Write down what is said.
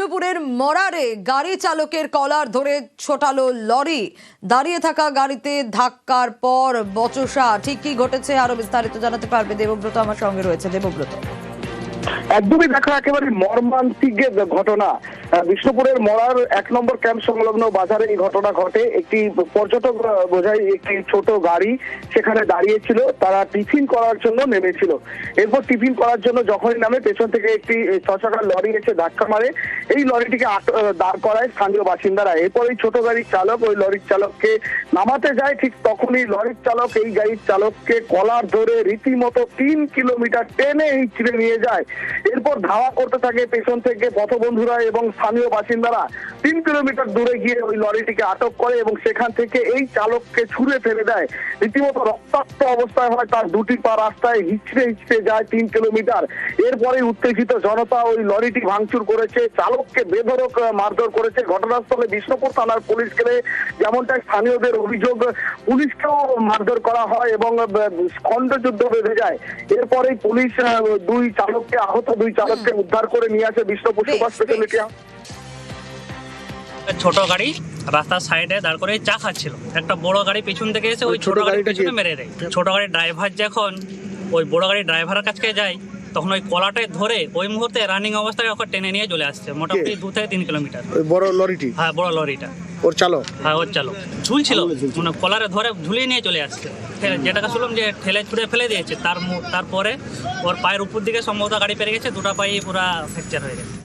বিষ্ণুপুরের মরারে গাড়ি চালকের কলার ধরে ছোটালো লরি। দাঁড়িয়ে থাকা গাড়িতে ধাক্কার পর বচসা। ঠিক কি ঘটেছে আরো বিস্তারিত জানাতে পারবে দেবব্রত, আমার সঙ্গে রয়েছে। দেবব্রত, একদমই দেখা একেবারে মর্মান্তিক ঘটনা। বিষ্ণুপুরের মরার 1 নম্বর ক্যাম্প সংলগ্ন বাজারে এই ঘটনা ঘটে। একটি পর্যটক বোঝাই একটি ছোট গাড়ি সেখানে দাঁড়িয়েছিল, তারা টিফিন করার জন্য নেমেছিল। এরপর টিফিন করার জন্য যখনই নামে পেছন থেকে একটি 6 চাকার লরি এসে ধাক্কা মারে। এই লরিটিকে দাঁড় করায় স্থানীয় বাসিন্দারা। এরপর এই ছোট গাড়ির চালক ওই লরির চালককে নামাতে যায়, ঠিক তখনই লরির চালক এই গাড়ির চালককে কলার ধরে রীতিমতো 3 কিলোমিটার টেনে হিঁচড়ে নিয়ে যায়। এরপর ধাওয়া করতে থাকে পেছন থেকে পথবন্ধুরা এবং স্থানীয় বাসিন্দারা। 3 কিলোমিটার দূরে গিয়ে ওই লরিটিকে আটক করে এবং সেখান থেকে এই চালককে ছুঁড়ে ফেলে দেয়। রীতিমতো রক্তাক্ত অবস্থায় হয়, তার দুটি পা রাস্তায় হিঁচড়ে হিঁচড়ে যায় 3 কিলোমিটার। এরপরে উত্তেজিত জনতা ওই লরিটি ভাঙচুর করেছে, চালককে বেধড়ক মারধর করেছে। ঘটনাস্থলে বিষ্ণুপুর থানার পুলিশ গেলে যেমনটা স্থানীয়দের অভিযোগ, পুলিশকেও মারধর করা হয় এবং খণ্ডযুদ্ধ বেঁধে যায়। এরপরেই পুলিশ আহত দুই চালককে উদ্ধার করে নিয়ে আসে বিষ্ণুপুর সুপার স্পেশালিটি। ছোট গাড়ি রাস্তার সাইডে দাঁড় করে চা খাচ্ছিল, একটা বড় গাড়ি পিছন থেকে এসে ওই ছোট গাড়ির পেছনে মেরে দেয়। ছোট গাড়ির ড্রাইভার যখন ওই বড় গাড়ির ড্রাইভারের কাছে যায়, তখন ওই কলাটায় ধরে ওই মুহূর্তে রানিং অবস্থায় ওকে টেনে নিয়ে চলে আসছে মোটামুটি 2 থেকে 3 কিলোমিটার। ওই বড় লরিটি? হ্যাঁ, বড় লরিটা। ওর চালক? হ্যাঁ, ওর চালক ঝুলছিল, মানে কলারে ধরে ঝুলিয়ে নিয়ে চলে আসছে। যেটাকে শুনলাম যে ঠেলে ছুড়ে ফেলে দিয়েছে, তারপরে ওর পায়ের উপর দিকে সম্ভবত গাড়ি পেরে গেছে, 2টা পায়ে পুরা ফ্র্যাকচার হয়ে গেছে।